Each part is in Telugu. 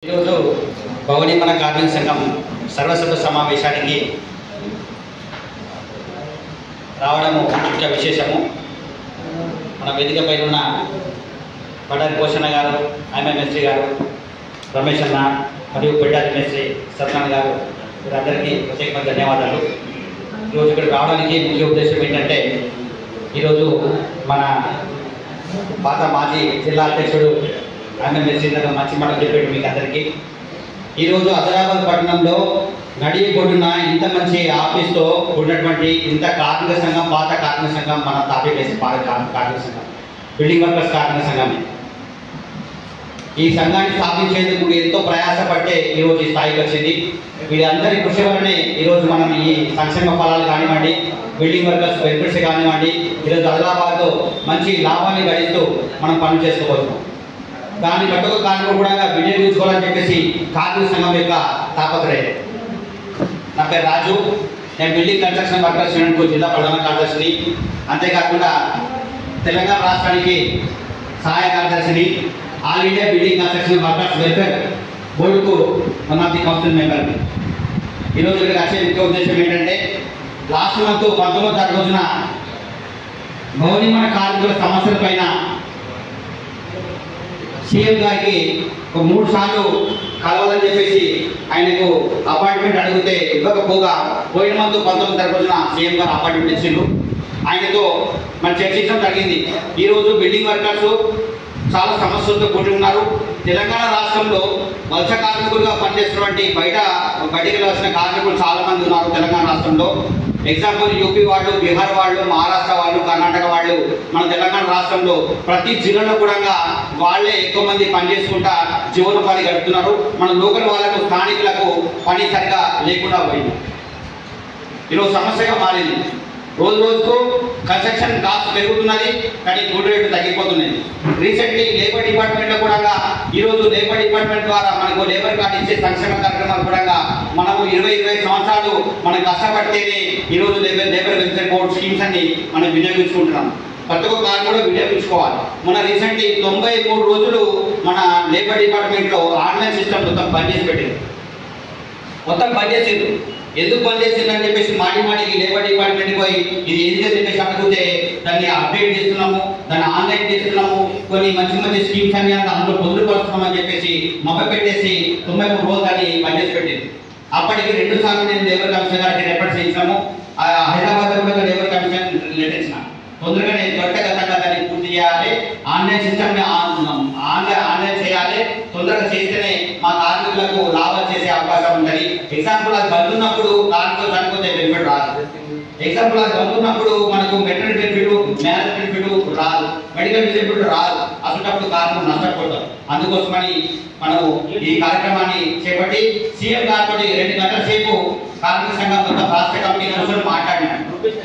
ఈరోజు భవనిమన కార్మిక సంఘం సర్వసభ్య సమావేశానికి రావడము ముఖ్య విశేషము. మన వేదిక పైన ఉన్న పడారి పోషణ గారు, ఎంఎంఎస్సీ గారు, రమేష్ అన్న మరియు పెడ్డారి మేస్త్రి సత్యనారాయణ గారు, వీరందరికీ ప్రత్యేకమైన ధన్యవాదాలు. ఈరోజు ఇక్కడ రావడానికి ముఖ్య ఉద్దేశం ఏంటంటే, ఈరోజు మన పాత మాజీ జిల్లా అధ్యక్షుడు ఎంఎంఎస్సీ మంచి మాట చెప్పాడు మీకు అందరికీ. ఈరోజు ఆదిలాబాద్ పట్టణంలో నడిబొడ్డున ఇంత మంచి ఆఫీస్తో ఉన్నటువంటి ఇంత కార్మిక సంఘం, పాత కార్మిక సంఘం మన తాపేసి పాత కార్మిక సంఘం, బిల్డింగ్ వర్కర్స్ కార్మిక సంఘమే. ఈ సంఘాన్ని స్థాపించేందుకు ఎంతో ప్రయాసపట్టే ఈరోజు ఈ స్థాయికి వచ్చింది. వీరందరి కృషి వల్లనే ఈరోజు మనం ఈ సంక్షేమ ఫలాలు కానివ్వండి, బిల్డింగ్ వర్కర్స్ బెనిఫిట్స్ కానివ్వండి, ఈరోజు ఆదిలాబాద్లో మంచి లాభాన్ని గడిస్తూ మనం పనులు చేసుకోబోతున్నాం. దాన్ని ప్రతి కార్మికులు కూడా వినియోగించుకోవాలని చెప్పేసి కార్మిక సంఘం యొక్క తాపత్రయం. నా పేరు రాజు, నేను బిల్డింగ్ కన్స్ట్రక్షన్ వర్కర్స్ యూనియన్ జిల్లా ప్రధాన కార్యదర్శిని, అంతేకాకుండా తెలంగాణ రాష్ట్రానికి సహాయ కార్యదర్శిని, all India building construction workers welfare బోర్డుకు వన్ ఆఫ్ ది కౌన్సిల్ మెంబర్ని. ఈరోజు ఇక్కడ వచ్చే ముఖ్య ఉద్దేశం ఏంటంటే, లాస్ట్ మంత్ 19వ తారీఖు రోజున భవనిమన కార్మికుల సమస్యల పైన సీఎం గారికి 3 సార్లు కలవాలని చెప్పేసి ఆయనకు అపాయింట్మెంట్ అడిగితే ఇవ్వకపోగా పోయిన మంత్ 19వ తారీఖు రోజున సీఎం గారు అపాయింట్మెంట్ ఇచ్చిండ్రు. ఆయనతో మనం చర్చించడం జరిగింది. ఈరోజు బిల్డింగ్ వర్కర్స్ చాలా సమస్యలతో కూడి ఉన్నారు. తెలంగాణ రాష్ట్రంలో వలస కార్మికులుగా పనిచేస్తున్నటువంటి బయటికి వెళ్ళవలసిన కార్మికులు చాలా మంది ఉన్నారు తెలంగాణ రాష్ట్రంలో. ఎగ్జాంపుల్ యూపీ వాళ్ళు, బీహార్ వాళ్ళు, మహారాష్ట్ర వాళ్ళు, కర్ణాటక వాళ్ళు మన తెలంగాణ రాష్ట్రంలో ప్రతి జిల్లాలో కూడా వాళ్ళే ఎక్కువ మంది పనిచేసుకుంటా జీవనోపాధి గడుపుతున్నారు. మన లోకల్ వాళ్ళకు, స్థానికులకు పని సరిగా లేకుండా పోయింది. ఈరోజు సమస్యగా మారింది. రోజు రోజుకు కన్స్ట్రక్షన్ కాస్ట్ పెరుగుతున్నది, కానీ గూడ్ రేటు తగ్గిపోతున్నది. రీసెంట్లీ లేబర్ డిపార్ట్మెంట్లో కూడా ఈరోజు లేబర్ డిపార్ట్మెంట్ ద్వారా మనకు లేబర్ కార్డు ఇచ్చే సంక్షేమ కార్యక్రమాలు కూడా మనము 20-25 సంవత్సరాలు మనం కష్టపడితేనే ఈరోజు లేబర్ వెల్ఫేర్ బోర్డు స్కీమ్స్ అన్ని మనం వినియోగించుకుంటున్నాం. ప్రతి ఒక్క కార్డు కూడా వినియోగించుకోవాలి. మన రీసెంట్లీ 93 రోజులు మన లేబర్ డిపార్ట్మెంట్లో ఆన్లైన్ సిస్టమ్ మొత్తం పనిచేసి పెట్టింది. మొత్తం పనిచేసింది. ఎందుకు పనిచేసిందని చెప్పేసి మాటికి లేబర్ డిపార్ట్మెంట్కి పోయి ఇది ఏం చెప్పేసి అడిగితే దాన్ని అప్డేట్ చేస్తున్నాము, దాన్ని ఆన్లైన్ చేస్తున్నాము, కొన్ని మంచి స్కీమ్స్ అన్ని అందులో పొందుపరుస్తున్నామని చెప్పేసి మొక్క పెట్టేసి 93 రోజులు దాన్ని పనిచేసి పెట్టింది. అప్పటికి 2 సార్లు నేను లేబర్ కమిషన్ గారికి రిపోర్ట్ చేయించాము. హైదరాబాద్ కూడా లేబర్ కమిషన్ లెటర్ ఇచ్చిన. తొందరగానే త్వరితగతంగా దాన్ని పూర్తి చేయాలి, ఆన్లైన్ సిస్టమ్ని ఆన్లైన్ చేయాలి. తొందరగా చేస్తేనే మా కార్మికులకు లాభాలు చేసే అవకాశం ఉంటుంది. ఎగ్జాంపుల్ అది బంద్ ఉన్నప్పుడు కార్మికులు చనిపోతే బెనిఫిట్ రాదు. ఎగ్జాంపుల్ అది బంద్ ఉన్నప్పుడు మనకు మెటర్నిటీ బెనిఫిట్, మ్యారేజ్ బెనిఫిట్ రాదు, మెడికల్ బెనిఫిట్ రాదు. అసలు కార్మికులు నష్టపోతారు. అందుకోసమని మనము ఈ కార్యక్రమాన్ని చేపట్టి సీఎం గారితో 2 గంటల సేపు కార్మిక సంఘం మొత్తం రాష్ట్ర కమిటీ కూర్చొని మాట్లాడినాడు.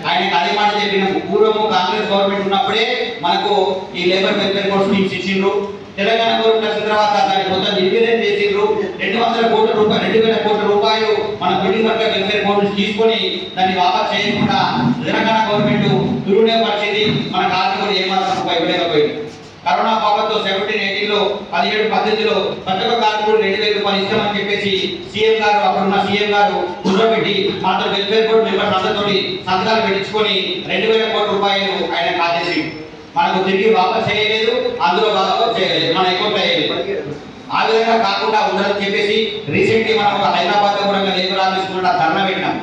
ఆయనకు అదే మాట చెప్పినాము. పూర్వము కాంగ్రెస్ గవర్నమెంట్ ఉన్నప్పుడే మనకు ఈ లేబర్ వెల్ఫేర్ బోర్డు స్కీమ్స్ ఇచ్చిండ్రు. తెలంగాణ గవర్నమెంట్ వచ్చిన తర్వాత దాన్ని మొత్తం నిర్వీర్యం చేసిండ్రు. 200 కోట్ల రూపాయలు, 2000 కోట్ల రూపాయలు మన బిల్డింగ్ వర్కర్ వెల్ఫేర్ బోర్డు తీసుకొని దాన్ని వాపస్ చేయకుండా తెలంగాణ గవర్నమెంట్ దుర్వినియోగపరిచింది. మన కార్మికులు ఏమాత్రం ఉపయోగలేకపోయింది. కరోనా బాబతో 17-18లో 17-18లో ప్రతి ఒక్క కార్మికుడు 2000 రూపాయలు ఇస్తామని చెప్పేసి సీఎం గారు, అప్పుడున్న సీఎం గారు కూర్చోబెట్టి మాతో వెల్ఫేర్ బోర్డు మెంబర్స్ అందరితో సంతకాలు పెట్టించుకొని 2000 కోట్ల రూపాయలు ఆయన కాజేసి మనకు తిరిగి వాపస్ చేయలేదు, అందులో మన అకౌంట్ అయ్యేది. ఆ విధంగా కాకుండా ఉండాలని చెప్పేసి రీసెంట్లీ మనం ఒక హైదరాబాద్ కూడా లేబర్ ఆఫీస్ కూడా ధర్నా పెట్టినాం.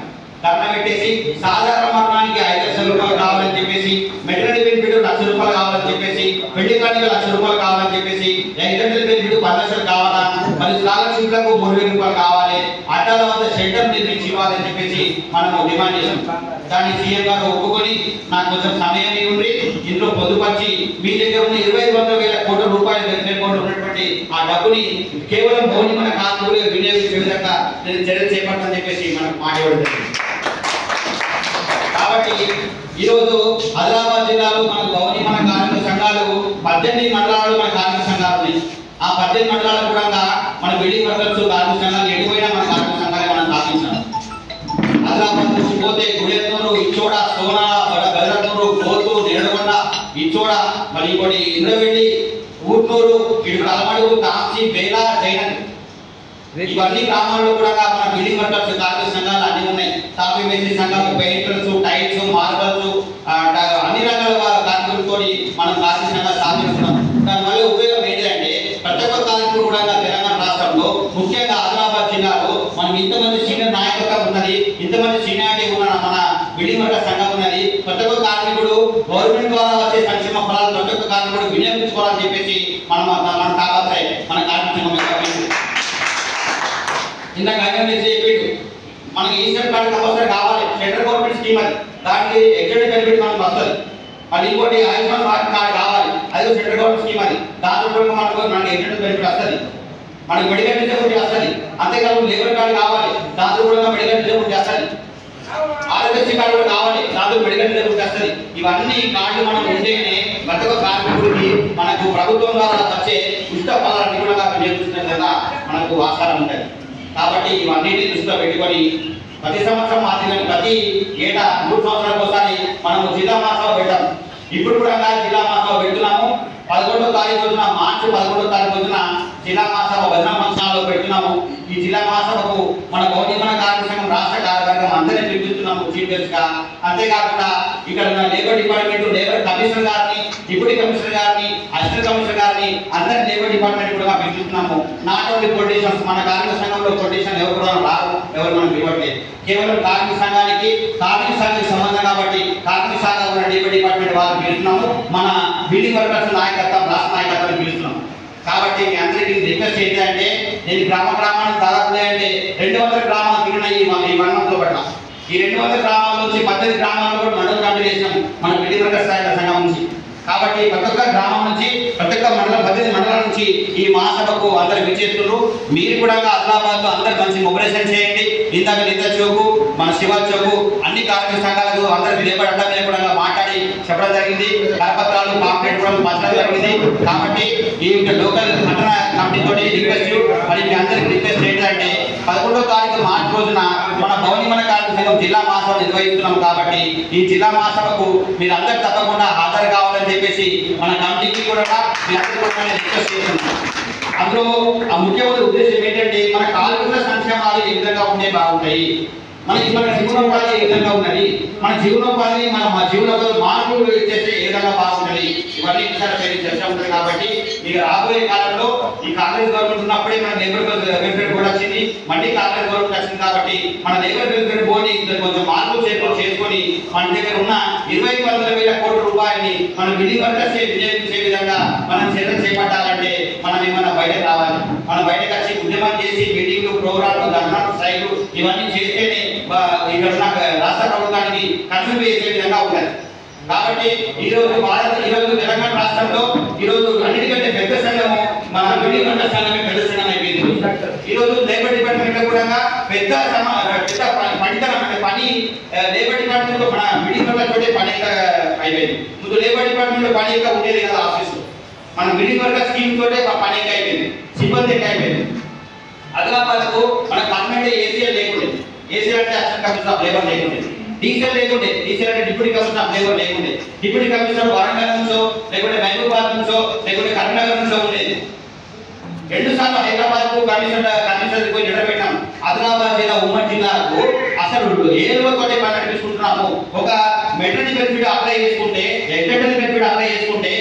ధర్నా పెట్టేసి సాధారణ మరణానికి 5 లక్షల రూపాయలు కావాలని చెప్పేసి, మెటర్నిటీ బెనిఫిట్ 1 లక్ష రూపాయలు కావాలని చెప్పేసి, పెళ్లి కార్డుకి 1 లక్ష రూపాయలు కావాలని చెప్పేసి, యాక్సిడెంటల్ బెనిఫిట్ 10 లక్షలు కావాలా, మరి స్కాలర్షిప్లకు 3000 రూపాయలు కావాలి, అడ్డాల వద్ద షెల్టర్ నిర్మించి ఇవ్వాలని చెప్పేసి మనము డిమాండ్ చేసాం. దాన్ని సీఎం గారు ఒప్పుకొని నాకు కొంచెం సమయం ఇవ్వండి, ఇందులో పొందుపరిచి మీ దగ్గర ఉన్న 25,000 కోట్ల రూపాయలు వెల్ఫేర్ బోర్డు ఉన్నటువంటి ఆ డబ్బుని కేవలం భవనిమన కార్మికులు వినియోగించే విధంగా నేను చర్యలు చేపడతానని చెప్పేసి మనకు మాట ఇవ్వడం జరిగింది. కాబట్టి ఈరోజు ఆదిలాబాద్ జిల్లాలో మనకు భవనిమన కార్మిక సంఘాలు 18 మండలాలు మన కార్మిక సంఘాలు ఉన్నాయి. ఆ 18 మండలాలు కూడా మన బిల్డింగ్ వర్కర్స్ కార్మిక సంఘాలు ఎటుపోయినా మన కార్మిక సంఘాలే మనం స్థాపించాం. ఆదిలాబాద్ నుంచి పోతే గుడెత్తూరు, ఇచ్చోడ, సోనా, బెదరతూరు, గోతు, నేడుకొండ, ఇచ్చోడ, మరి ఇంకోటి ఇంద్రవెల్లి, ఊట్నూరు, ఇటు కలమడుగు, కాంచి, బేలా, జైనన్ ఇవన్నీ గ్రామాల్లో కూడా మన బిల్డింగ్ వర్కర్స్ కార్మిక సంఘాలు అన్ని ఉన్నాయి. తాపీ మేస్త్రి సంఘాలు, పెయింటర్స్, టైల్స్, మార్బల్స్, అన్ని రకాల కార్మికులతో మనం కార్మిక సంఘాలు స్థాపించుకున్నాం. దానివల్ల ఉపయోగం ఏంటంటే ప్రతి ఒక్క కార్మికుడు కూడా తెలంగాణ రాష్ట్రంలో ముఖ్యంగా ఆదిలాబాద్ జిల్లాలో మనం ఇంతమంది సీనియర్ నాయకత్వం ఉన్నది, ఇంతమంది సీనియారిటీ ఉన్న మన బిల్డింగ్ వర్కర్ సంఘం ఉన్నది. ప్రతి ఒక్క కార్మికుడు గవర్నమెంట్ ద్వారా వచ్చే సంక్షేమ ఫలాలు ప్రతి ఒక్క కార్మికుడు వినియోగించుకోవాలని చెప్పేసి మన తాపత్రయం మన కార్మిక సంఘం. ఇందాక అయ్యే చెప్పిండు మనకి ఈస్టర్ కార్డు కంపల్సరీ కావాలి. సెంట్రల్ గవర్నమెంట్ స్కీమ్ అది, దానికి ఎగ్జిక్యూటివ్ బెనిఫిట్ మనకు వస్తుంది. మళ్ళీ ఇంకోటి ఆయుష్మాన్ భారత్ కార్డు కావాలి, అది సెంట్రల్ గవర్నమెంట్ స్కీమ్ అది, దాంట్లో కూడా మనకి ఎగ్జిక్యూటివ్ బెనిఫిట్ వస్తుంది, మనకి మెడికల్ డిజబిలిటీ వస్తుంది. అంతేకాదు లేబర్ కార్డు కావాలి, దాంట్లో కూడా మెడికల్ డిజబిలిటీ వస్తుంది. ఆరోగ్యశ్రీ కార్డు కూడా కావాలి, దాంట్లో మెడికల్ డిజబిలిటీ వస్తుంది. ఇవన్నీ కార్డు మనం ఉంటేనే ప్రతి ఒక్క కార్మికుడికి మనకు ప్రభుత్వం ద్వారా వచ్చే ఉచిత ఫలాన్ని కూడా వినియోగిస్తున్న కదా మనకు ఆస్కారం ఉంటుంది. కాబట్టి ఇవన్నిటిని దృష్టిలో పెట్టుకొని ప్రతి సంవత్సరం మాదిరిగా ప్రతి ఏటా 3 సంవత్సరాలకు ఒకసారి మనము జిల్లా మహాసభ పెట్టాం. ఇప్పుడు కూడా జిల్లా మహాసభ పెడుతున్నాము. 11వ తారీఖు రోజున, మార్చి 11వ తారీఖు రోజున జిల్లా మహాసభ వదన ఫంక్షన్లో పెడుతున్నాము. ఈ జిల్లా మహాసభకు మన బహుజన కార్మిక సంఘం రాష్ట్ర కార్యవర్గం అందరినీ పిలుస్తున్నాము చీఫ్ గెస్ట్ గా. అంతేకాకుండా ఇక్కడ ఉన్న లేబర్ డిపార్ట్మెంట్, లేబర్ కమిషనర్ గారిని, డిప్యూటీ కమిషనర్ గారిని, అసిస్టెంట్ కమిషనర్ గారిని అందరి లేబర్ డిపార్ట్మెంట్ కూడా పిలుస్తున్నాము. నాట్ ఓన్లీ పొలిటీషియన్స్, మన కార్మిక సంఘంలో పొలిటీషియన్ ఎవరు కూడా రారు, ఎవరు మనం పిలవట్లేదు. కేవలం కార్మిక సంఘానికి సంబంధం కాబట్టి కార్మిక సంఘం ఉన్న లేబర్ డిపార్ట్మెంట్ వాళ్ళని పిలుస్తున్నాము. మన బిల్డింగ్ వర్కర్స్ నాయకత్వం, రాష్ట్ర నాయకత్వాన్ని పిలుస్తున్నాము. కాబట్టి మీ అందరికీ రిక్వెస్ట్ ఏంటంటే, నేను గ్రామానికి దాదాపు అంటే 200 గ్రామాలు తిరిగినాయి ఈ 1 మంత్లో పట్ల. ఈ 200 గ్రామాల నుంచి 18 గ్రామాల్లో కూడా మండలం కంప్లీట్ చేసినాము మన బిల్డింగ్ వర్కర్స్ సంఘం నుంచి. కాబట్టి ప్రతి ఒక్క గ్రామం నుంచి, ప్రతి ఒక్క మండలం, 18 మండలాల నుంచి ఈ మహాసభకు అందరు విచ్చేస్తున్నారు. మీరు కూడా ఆదిలాబాద్ లో అందరు మంచి మొబిలైజేషన్ చేయండి. ఇందాక నిద్ర చౌకు, మన శివ చౌకు, అన్ని కార్మిక సంఘాలకు అందరికి లేబర్ అడ్డా మీద కూడా మాట్లాడి చెప్పడం జరిగింది. కరపత్రాలు, పాంప్లెట్ కూడా పంచడం జరిగింది. కాబట్టి ఈ లోకల్ పట్టణ కమిటీ తోటి రిక్వెస్ట్, మరి మీ అందరికి రిక్వెస్ట్ ఏంటంటే 11వ తారీఖు మార్చి రోజున మన భవనిమన కార్మిక సంఘం జిల్లా మహాసభ నిర్వహిస్తున్నాం. కాబట్టి ఈ జిల్లా మహాసభకు మీరు అందరు తప్పకుండా హాజరు కావాలని చెప్పేసి మన కమిటీకి కూడా రిక్వెస్ట్ చేస్తున్నాం. అందులో ఆ ముఖ్యమైన ఉద్దేశం ఏంటంటే, మన కార్మికుల సంక్షేమాలు ఏ విధంగా ఉంటే బాగుంటాయి, మన జీవనోపాధి ఏ విధంగా ఉన్నది, మన జీవనోపాధిని మన జీవనోపాధి మార్పులు చేస్తే ఏ విధంగా బాగుంటుంది, ఇవన్నీ విషయాలు చర్చ ఉంటుంది. కాబట్టి ఇక రాబోయే కాలంలో ఈ కాంగ్రెస్ గవర్నమెంట్ ఉన్నప్పుడే మన లేబర్ వెల్ఫేర్ బోర్డు వచ్చింది, మళ్ళీ కాంగ్రెస్ గవర్నమెంట్ వచ్చింది. కాబట్టి మన లేబర్ వెల్ఫేర్ బోర్డు కొంచెం మార్పులు చేసుకొని మన దగ్గర ఉన్న 25,000 కోట్ల రూపాయలని మన బిల్డింగ్ వర్కర్స్ వినియోగించే విధంగా మనం చర్యలు చేపట్టాలంటే మనం ఏమన్నా బయటకు రావాలి. మనం బయటకు వచ్చి ఉద్యమం చేసి మీటింగ్లు, ప్రోగ్రాంలు, ధర్నాలు, స్ట్రైక్లు ఇవన్నీ చేస్తేనే ఇక్కడ రాష్ట్ర ప్రభుత్వానికి కన్ను వేసే విధంగా ఉండాలి. కాబట్టి ఈరోజు తెలంగాణ రాష్ట్రంలో ఈరోజు అన్నిటికంటే పెద్ద సంఘము మన బిల్డింగ్ వర్కర్స్ సంఘమే పెద్ద సంఘం అయిపోయింది. ఈరోజు లేబర్ డిపార్ట్మెంట్ లో కూడా పెద్ద పనితనం అంటే పని లేబర్ డిపార్ట్మెంట్ లో మన బిల్డింగ్ వర్కర్స్ తోటే పని అయిపోయింది. ముందు లేబర్ డిపార్ట్మెంట్ లో పని ఇంకా ఉండేది కదా ఆఫీసు, మన బిల్డింగ్ వర్కర్ స్కీమ్ తోటే పని ఇంకా అయిపోయింది, సిబ్బంది ఇంకా అయిపోయింది. ఆదిలాబాద్ కు మన పర్మనెంట్ ఏసీఎల్ లేకుండే, ఏసీఎల్ అంటే అసిస్టెంట్ కమిషనర్ ఆఫ్ లేబర్ లేకుండే, డీసీఎల్ లేకుండే, డీసీఎల్ అంటే డిప్యూటీ కమిషనర్ ఆఫ్ లేబర్ లేకుండే, డిప్యూటీ కమిషనర్ వరంగల్ నుంచో లేకుంటే మహబూబాబాద్ నుంచో లేకుంటే కరీంనగర్ నుంచో ఉండేది. 2 సార్లు హైదరాబాద్ కు కమిషనర్ పోయి లెటర్ పెట్టాం. ఆదిలాబాద్ జిల్లా ఉమ్మడి జిల్లాకు అసలు ఏ రోజుతోటి పని నడిపిస్తున్నాము. ఒక మెటర్నిటీ బెనిఫిట్ అప్లై చేసుకుంటే, ఎగ్జాక్ట్ బెనిఫిట్ అప్లై చేసుకుంటే,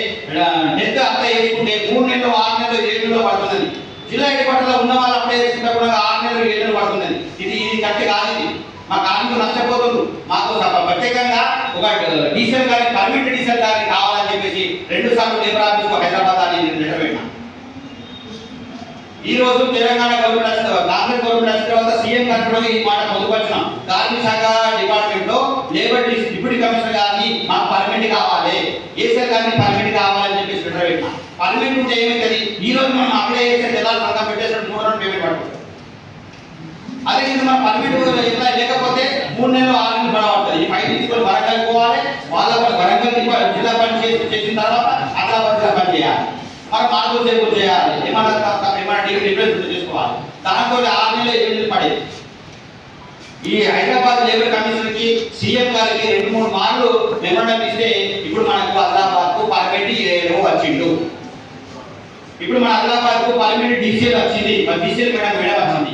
డెత్ అప్లై చేసుకుంటే 3 నెలలు, 6 నెలలు, 7 నెలలు పడుతుంది. జిల్లా హెడ్ క్వార్టర్ లో ఉన్న వాళ్ళు అప్లై చేసుకుంటే కూడా 6 నెలలు, 7 నెలలు పడుతుంది. ఇది కరెక్ట్ కాదు. ఇది మా కార్మికులు నష్టపోతుంది. మాకు ప్రత్యేకంగా ఒక డీసెల్ కానీ పర్మిట్ డీసెల్ కానీ కావాలని చెప్పేసి 2 సార్లు లేబర్ ఆఫీస్ హైదరాబాద్ అని లెటర్ పెట్టాం. ఈ రోజు తెలంగాణ గవర్నమెంట్ కాంగ్రెస్ గవర్నమెంట్ వచ్చిన తర్వాత సీఎం కంట్రోల్ ఈ మాట పొందుపరిచినాం. కార్మిక శాఖ డిపార్ట్మెంట్ లో లేబర్ డిప్యూటీ కమిషనర్ గారిని మాకు పర్మిట్ కావాలి, ఏసీఎల్ గారిని పర్మిట్ కావాలని చెప్పేసి లెటర్ పెట్టినాం. పర్మిట్ ఉంటే ఏమైతుంది, ఈ రోజు మనం అప్లై చేసే జిల్లాలు సంఘం పెట్టేసి 3 రోజులు పేమెంట్ పడుతుంది. అదే మన పర్మిట్ ఎట్లా లేకపోతే 3 నెలలు, 6 నెలలు పడబడుతుంది. ఈ ఫైల్ తీసుకొని వరంగల్ పోవాలి, వాళ్ళ వరంగల్ జిల్లా పని చేసిన తర్వాత అట్లా పని చేయాలి, మరి మార్పులు చేయాలి, ఏమన్నా డిఫరెన్స్ చేసుకోవాలి. దాంతో 6 నెలలు, 7 నెలలు పడేది. ఈ హైదరాబాద్ లేబర్ కమిషనర్ కి సీఎం గారికి 2-3 మార్లు మెమోరాండం ఇస్తే ఇప్పుడు మనకు ఆదిలాబాద్ కు పర్మిట్ వచ్చిండు. ఇప్పుడు మన ఆదిలాబాద్కు పార్లమెంట్ డీసీఎల్ వచ్చింది, డీసీఎల్ మేడం వచ్చింది.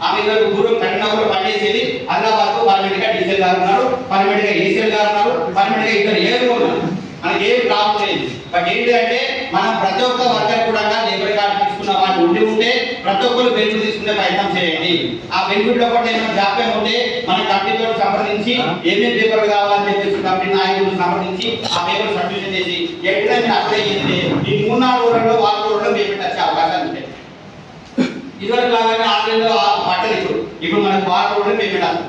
ఆమె ఇద్దరు పూర్వం కరీంనగర్లో పనిచేసేది. ఆదిలాబాద్కు పార్లమెంట్ గా డీసీఎల్ గారు ఉన్నారు, పార్లమెంట్ గా ఏసీఎల్ గారు ఉన్నారు, పార్లమెంట్ గా ఇద్దరు ఏడుగురు ఉన్నారు. మనకి ఏం ప్రాబ్లం లేదు. బట్ ఏంటంటే మనం ప్రతి ఒక్క వర్గర్ కూడా లేబర్ కార్డు తీసుకున్న వాళ్ళు ఉంటే ప్రతి ఒక్కరు బెనిఫిట్ తీసుకునే ప్రయత్నం చేయండి. ఆ బెనిఫిట్ లో కూడా ఏమైనా జాప్యం ఉంటే మన కంపెనీతో సంప్రదించి ఏమేమి పేపర్లు కావాలని చెప్పేసి కంపెనీ నాయకులు సంప్రదించి ఆ పేపర్ సబ్మిషన్ చేసి ఎక్కడైనా మీరు అప్లై చేస్తే ఈ 3-4 రోజుల్లో 4 రోజుల్లో పేమెంట్ వచ్చే అవకాశాలు ఉంటాయి. ఇదివరకు లాగానే ఆన్లైన్లో పట్టదు. ఇప్పుడు మనకు 4 రోజుల్లో పేమెంట్ వస్తుంది.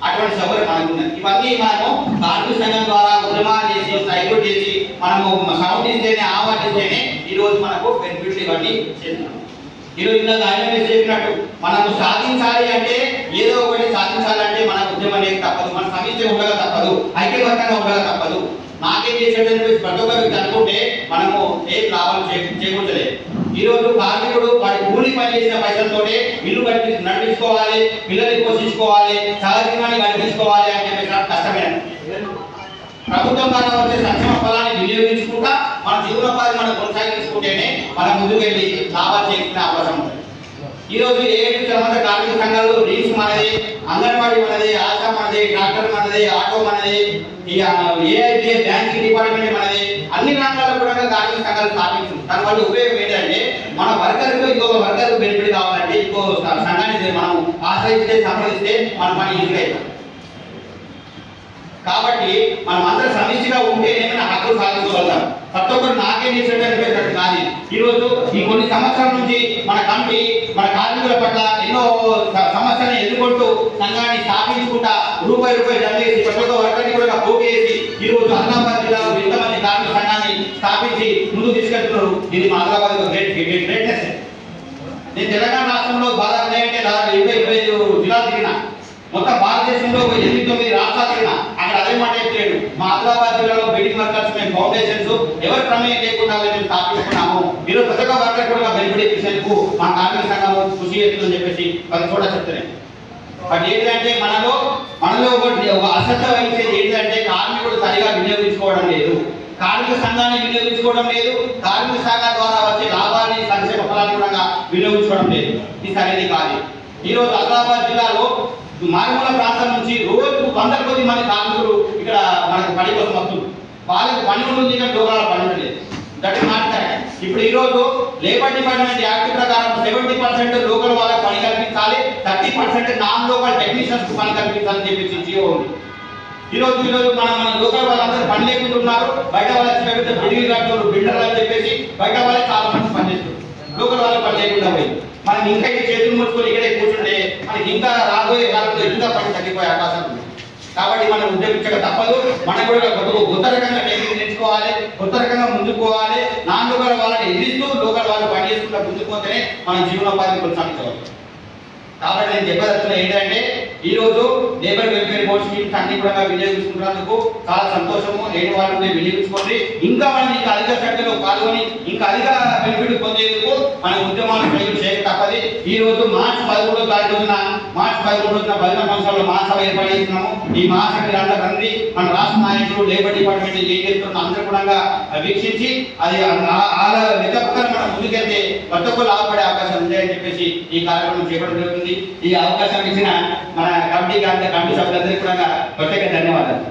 అటువంటి సౌకర్యం మనకు ఉన్నది. ఇవన్నీ మనము కార్మిక సంఘం ద్వారా ఉద్యమాలు చేసి సైబు చేసి మనము సౌండ్ ఇస్తేనే ఆహ్వానిస్తేనే ఈ రోజు మనకు బెనిఫిట్లు ఇవన్నీ చేస్తున్నాం. ఈరోజు ఇందాక ఆయన చెప్పినట్టు మనము సాధించాలి అంటే ఏదో ఒకటి సాధించాలంటే మన ఉద్యమం అనేది తప్పదు, మన సమిష్టి ఉండగా తప్పదు, ఐక్యవర్తంగా ఉండగా తప్పదు. నాకేం చేసేటని ప్రతి ఒక్కరికి అనుకుంటే మనము ఏం లాభాలు చేకూర్చలేదు. ఈ రోజు కార్మికుడు వాడి కూలి పని చేసిన పైసలతోనే ఇల్లు నడిపించుకోవాలి, పిల్లల్ని పోషించుకోవాలి, సహజీవనాన్ని నడిపించుకోవాలి అని చెప్పేసి కష్టమైన ప్రభుత్వం ద్వారా వచ్చే సంక్షేమ ఫలాన్ని వినియోగించుకుంటా మన జీవనోపాధి మనం కొనసాగించుకుంటేనే మనం ముందుకెళ్ళి లాభాలు చేస్తున్న అవకాశం ఉంటుంది. ఈ రోజు ఏడు సంబంధ కార్మిక సంఘాలు రీల్స్ మనది, అంగన్వాడీ మనది, ఆశా మనది, డాక్టర్ మనది, ఆటో మనది, ఏఐబిఏ బ్యాంకింగ్ డిపార్ట్మెంట్ మనది, అన్ని రంగాల్లో కూడా కార్మిక సంఘాలు స్థాపించారు. దానివల్ల ఉపయోగం ఏంటంటే మన వర్కర్కు ఇంకొక వర్కర్ బెనిఫిట్ కావాలంటే ఇంకో సంఘాన్ని మనం ఆశ్రయిస్తే సంప్రదిస్తే మన పని ఈజీగా అవుతుంది. కాబట్టి మనం అందరూ సమిష్టిగా ఉంటే ఏమైనా హక్కులు సాధించగలుగుతాం. ప్రతి ఒక్కరు నాకేం చేసేటట్టు కాదు. ఈ రోజు ఈ కొన్ని సంవత్సరాల నుంచి మన కమిటీ మన కార్మికుల పట్ల ఎన్నో సమస్యలను ఎదుర్కొంటూ సంఘాన్ని స్థాపించుకుంటా రూపాయి జమ చేసి ప్రతి ఒక్క వర్గాన్ని కూడా పోగు చేసి ఈ రోజు ఆదిలాబాద్ జిల్లాలో ఇంతమంది కార్మిక సంఘాన్ని స్థాపించి ముందుకు తీసుకెళ్తున్నారు. ఇది మా ఆదిలాబాద్ గ్రేట్నెస్. నేను తెలంగాణ రాష్ట్రంలో బాగా ఉన్నాయంటే 25 జిల్లాలు తిరిగిన, మొత్తం భారతదేశంలో 8-9 రాష్ట్రాలు తిరిగిన. అక్కడ అదే మాట చెప్పాడు, మా ఆదిలాబాద్ జిల్లాలో బిల్డింగ్ వర్కర్స్ మేము ఫౌండేషన్స్ ఎవరి ప్రమేయం లేకుండా మేము స్థాపించుకున్నాము. మీరు ప్రతి ఒక్క వర్కర్ కూడా బెనిఫిట్ ఇచ్చేందుకు మా కార్మిక సంఘం కృషి చేస్తుందని చెప్పేసి అది కూడా చెప్తున్నాయి. బట్ ఏంటంటే మనలో ఒక అశ్రద్ధ వహించేది ఏంటంటే కార్మికుడు సరిగా వినియోగించుకోవడం లేదు, కార్మిక సంఘాన్ని వినియోగించుకోవడం లేదు, కార్మిక సంఘం ద్వారా వచ్చే లాభాన్ని సంక్షేమ ఫలాన్ని కూడా వినియోగించుకోవడం లేదు. ఇది సరైనది కాదు. ఈ రోజు ఆదిలాబాద్ జిల్లాలో మారుమూల ప్రాంతం నుంచి రోజు 100 కొద్ది మంది కార్మికులు ఇక్కడ మనకు పని కోసం వస్తుంది. వాళ్ళకి పని ఉంటుంది కానీ డోగాల పని ఉండలేదు. That not correct. ఇప్పుడు ఈ రోజు లేబర్ డిపార్ట్మెంట్ యాక్ట్ ప్రకారం 70% లోకల్ వాళ్ళకి పని కల్పించాలి, 30% నాన్ లోకల్ టెక్నీషియన్స్ కు పని కల్పించాలని చెప్పేసి జియో ఉంది. ఈ రోజు మన లోకల్ వాళ్ళందరూ పని లేకుండా ఉన్నారు. బయట వాళ్ళకి పెద్ద బిల్డింగ్ కట్టున్నారు, బిల్డర్లు అని చెప్పేసి బయట వాళ్ళకి చాలా మంది పనిచేస్తారు. లోకల్ వాళ్ళకి పని లేకుండా పోయి మనం ఇంకా ఈ చేతులు ముట్టుకొని ఇక్కడే కూర్చుంటే మనకి ఇంకా రాబోయే కాలంలో ఇంకా పని తగ్గిపోయే అవకాశం ఉంది. కాబట్టి మనం ఉద్యోగించక తప్పదు. మనం కూడా కొత్త రకంగా టెక్నిక్ నేర్చుకోవాలి, కొత్త రకంగా ముందుకు పోవాలి. నాన్ లోకల్ వాళ్ళని ఎదిరిస్తూ లోకల్ వాళ్ళు పని చేసుకుంటూ ముందుకు పోతేనే మన జీవనోపాధిని కొనసాగించవచ్చు. కాబట్టి నేను చెప్పదలుచుకున్న ఏంటంటే ఈ రోజు లేబర్ వెల్ఫేర్ బోర్డ్ స్కీమ్స్ అన్ని కూడా వినియోగించుకున్నందుకు చాలా సంతోషము. లేని వాళ్ళు వినియోగించుకోండి. ఇంకా మనం ఇంకా అధిక సంఖ్యలో పాల్గొని ఇంకా అధిక బెనిఫిట్ పొందేందుకు మన ఉద్యమాలు చేయక తప్పది. ఈ రోజు మార్చి 13వ తారీఖున భజన సంస్థలో మహాసభ ఏర్పాటు చేస్తున్నాము. ఈ మహాసభ అందరూ రండి. మన రాష్ట్ర నాయకులు లేబర్ డిపార్ట్మెంట్ ఏం చేస్తున్న అందరూ కూడా వీక్షించి అది లెక్కపక్కన మనం ముందుకెళ్తే ప్రతి ఒక్కరు లాభపడే అవకాశం ఉంటాయని చెప్పేసి ఈ కార్యక్రమం చేపట్టడం జరుగుతుంది. ఈ అవకాశం ఇచ్చిన మన కమిటీ సభ్యులందరికీ కూడా ప్రత్యేక ధన్యవాదాలు.